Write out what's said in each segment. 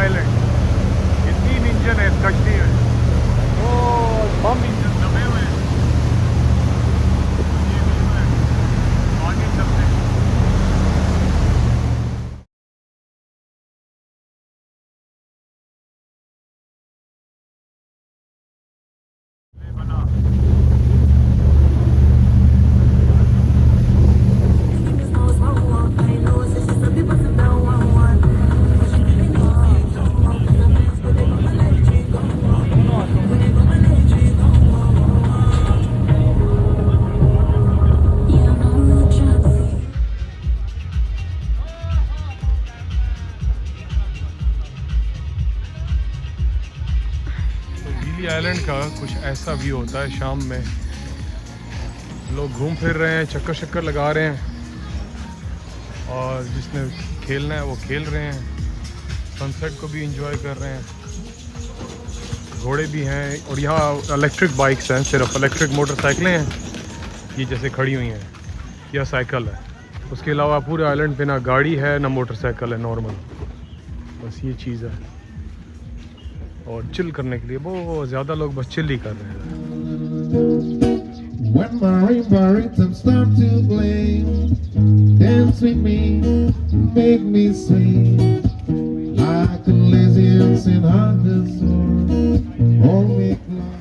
Island. ये 3 engine है इस कश्ती में, और बम इंजन दबे हुए हैं। ये व्यू है, आगे चलते हैं। बना गीली आइलैंड का कुछ ऐसा व्यू होता है शाम में। लोग घूम फिर रहे हैं, चक्कर शक्कर लगा रहे हैं, और जिसने खेलना है वो खेल रहे हैं, सनसेट को भी एंजॉय कर रहे हैं। घोड़े भी हैं, और यहाँ इलेक्ट्रिक बाइक्स हैं, सिर्फ इलेक्ट्रिक मोटरसाइकिलें हैं ये जैसे खड़ी हुई हैं, या साइकिल है। उसके अलावा पूरे आइलैंड पे ना गाड़ी है ना मोटरसाइकिल है, नॉर्मल बस ये चीज़ है। और चिल करने के लिए बहुत ज़्यादा लोग बस चिल ही कर रहे हैं। When marimba rhythm start to play, dance with me, make me swing like a lazy in hunger soul. All make love.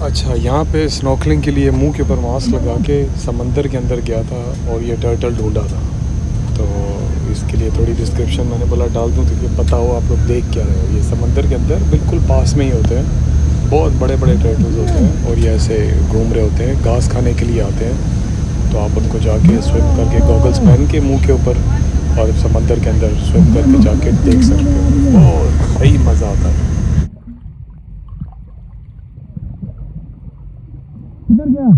अच्छा, यहाँ पे स्नॉकलिंग के लिए मुंह के ऊपर मास्क लगा के समंदर के अंदर गया था और ये टर्टल ढूंढा था, तो इसके लिए थोड़ी डिस्क्रिप्शन मैंने बोला डाल दूँ ताकि पता हो आप लोग देख क्या रहे हो। ये समंदर के अंदर बिल्कुल पास में ही होते हैं, बहुत बड़े बड़े टर्टल्स होते हैं और ये ऐसे घूम रहे होते हैं, घास खाने के लिए आते हैं। तो आप उनको जाके स्विम करके गॉगल्स पहन के मुंह के ऊपर और समंदर के अंदर स्विम करके जाके देख सकते हो, बहुत सही मज़ा आता है। इधर क्या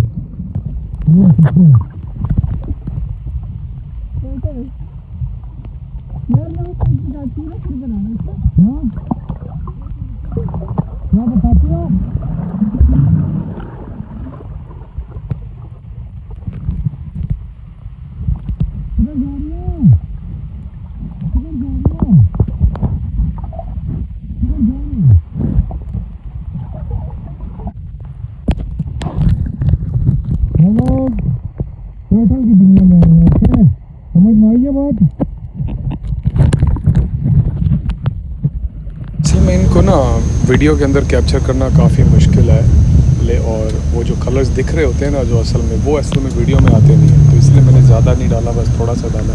क्या बताती हो? किधर जा रही हो? किधर जा रही हो? किधर जा रही हो? हम लोग टर्टल की दुनिया में आए हैं। ओके, समझ में आई ये बात? असल में इनको ना वीडियो के अंदर कैप्चर करना काफ़ी मुश्किल है और वो जो कलर्स दिख रहे होते हैं ना जो असल में, वो असल में वीडियो में आते नहीं हैं, तो इसलिए मैंने ज़्यादा नहीं डाला, बस थोड़ा सा डाला।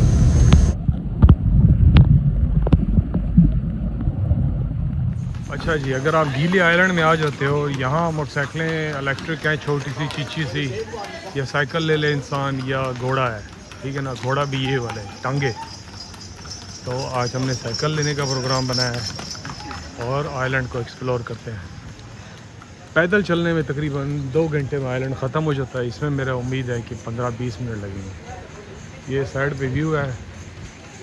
अच्छा जी, अगर आप गीली आइलैंड में आ जाते हो, यहाँ मोटरसाइकिलें इलेक्ट्रिक हैं, छोटी सी चीची सी, या साइकिल ले ले इंसान, या घोड़ा है, ठीक है ना, घोड़ा भी ये वाला है, टांगे। तो आज हमने साइकिल लेने का प्रोग्राम बनाया है और आइलैंड को एक्सप्लोर करते हैं। पैदल चलने में तकरीबन 2 घंटे में आइलैंड ख़त्म हो जाता है, इसमें मेरा उम्मीद है कि 15-20 मिनट लगेंगे। ये साइड पे व्यू है,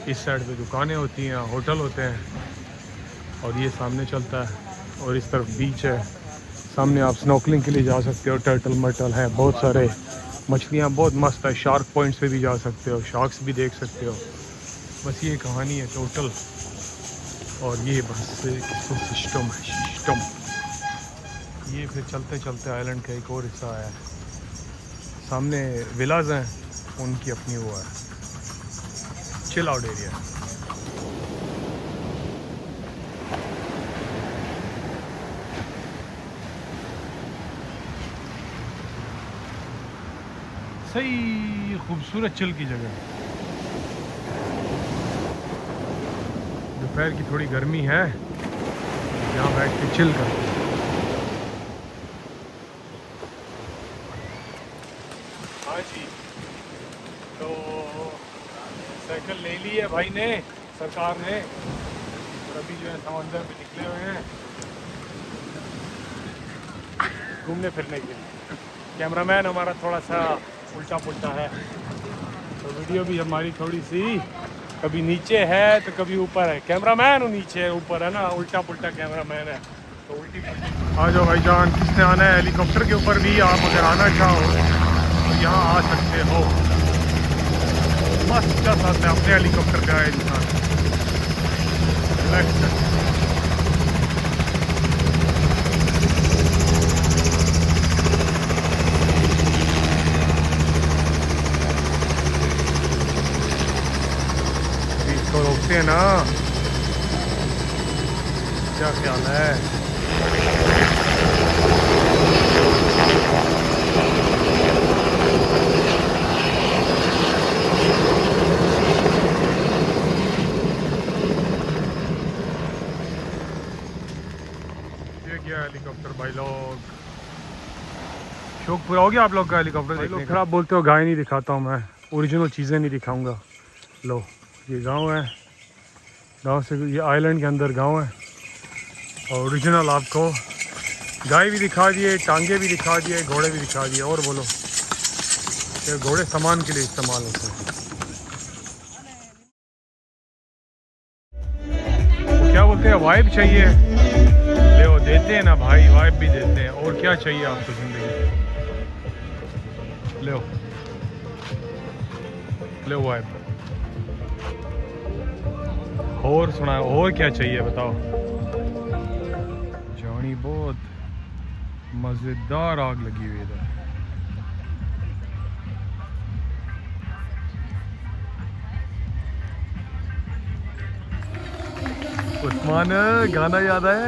इस साइड पे दुकानें होती हैं, होटल होते हैं, और ये सामने चलता है और इस तरफ बीच है। सामने आप स्नॉकलिंग के लिए जा सकते हो, टर्टल मर्टल है, बहुत सारे मछलियाँ बहुत मस्त है, शार्क पॉइंट्स पे भी जा सकते हो, शार्क्स भी देख सकते हो। बस ये कहानी है टोटल, और ये बस सिस्टम है, सिस्टम। ये फिर चलते चलते आइलैंड का एक और हिस्सा है, सामने विलाज हैं, उनकी अपनी वो है, चिल आउट एरिया। सही खूबसूरत चिल की जगह। दोपहर की थोड़ी गर्मी है, यहाँ बैठ के चिल करते हैं। हाँ जी, तो साइकिल ले ली है भाई ने, सरकार ने, और अभी जो है समंदर में निकले हुए हैं घूमने फिरने के लिए। कैमरामैन हमारा थोड़ा सा उल्टा पुल्टा है, तो वीडियो भी हमारी थोड़ी सी कभी नीचे है तो कभी ऊपर है। कैमरामैन नीचे है, ऊपर है ना, उल्टा पुल्टा कैमरामैन है, तो उल्टी पुल्टी। आ जाओ भाईजान, किसने आना है हेलीकॉप्टर के ऊपर भी, आप अगर आना चाहो तो यहाँ आ सकते हो। मस्त क्या साथ है, अपने हेलीकॉप्टर पे आए इंसान, रिलैक्स है। इसको रोकते हैं ना, क्या ख्याल है? ये क्या हेलीकॉप्टर भाई लोग, शौक पूरा हो गया आप लोग का हेलीकॉप्टर देखने का? फिर आप बोलते हो गाय नहीं दिखाता हूँ मैं, ओरिजिनल चीज़ें नहीं दिखाऊंगा। लो, ये गांव है, गांव से ये आइलैंड के अंदर गांव है, और ओरिजिनल आपको गाय भी दिखा दिए, टांगे भी दिखा दिए, घोड़े भी दिखा दिए। और बोलो, ये घोड़े सामान के लिए इस्तेमाल होते हैं। वो क्या बोलते हैं, वाइब चाहिए, ले वो देते हैं ना भाई, वाइब भी देते हैं। और क्या चाहिए आपको ज़िंदगी, ले ले वाइब। और सुना, और क्या चाहिए बताओ? जानी बहुत मज़ेदार आग लगी हुई इधर। उस्मान, गाना याद है?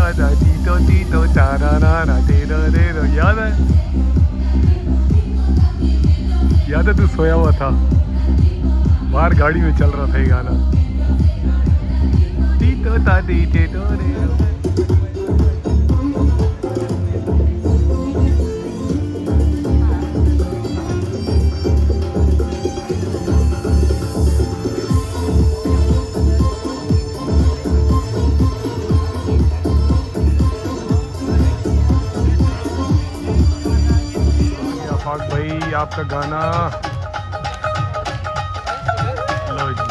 टीटो टीटो चारा गाना तेरा दे दो, याद है? याद है तू सोया हुआ था, बाहर गाड़ी में चल रहा था ये गाना। टी तो ता टी टे तो रे। आफाक भाई आपका गाना लो जी।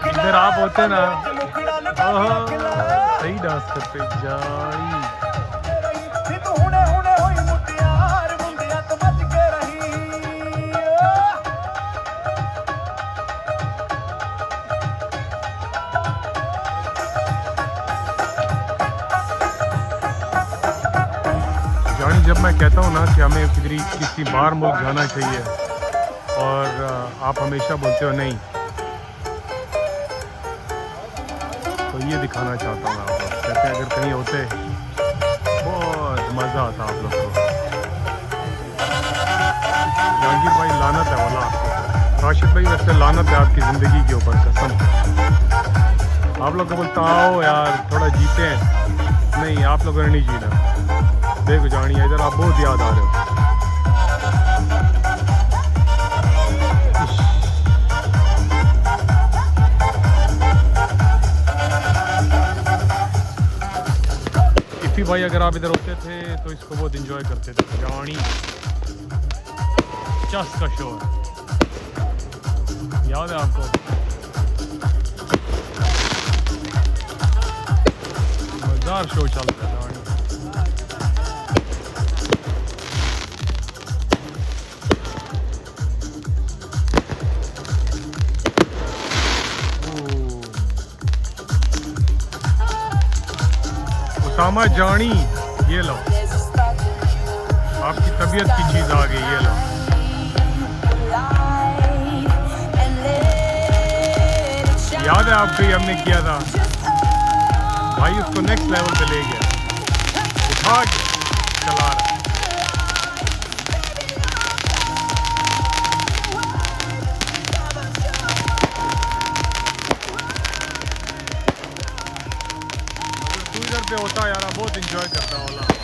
इधर आप होते ना, सही डांस करते जाई। जानी, जब मैं कहता हूँ ना कि हमें किसी बाहर मुल्क जाना चाहिए और आप हमेशा बोलते हो नहीं, तो ये दिखाना चाहता हूँ आपको। कहते हैं अगर कहीं होते बहुत मज़ा आता आप लोग को। जहांगीर भाई लानत है वाला आपको। राशिद भाई वैसे लानत है आपकी ज़िंदगी के ऊपर, कसम। आप लोग को बोलता आओ यार थोड़ा जीते हैं, नहीं आप लोगों ने नहीं जीना। देखो जानी इधर आप बहुत याद आ रहे हो। इफ़ी भाई अगर आप इधर होते थे तो इसको बहुत एंजॉय करते थे। जानी चस का शो है, याद है आपको? मजेदार शो चलता है जानी। उसामा जानी, ये लो आपकी तबीयत की चीज़ आ गई, ये लो। याद है आपको ये हमने किया था भाई, उसको नेक्स्ट लेवल पे ले गया, उठा के चला रहा। तू इधर पे होता यार बहुत एंजॉय करता वाला।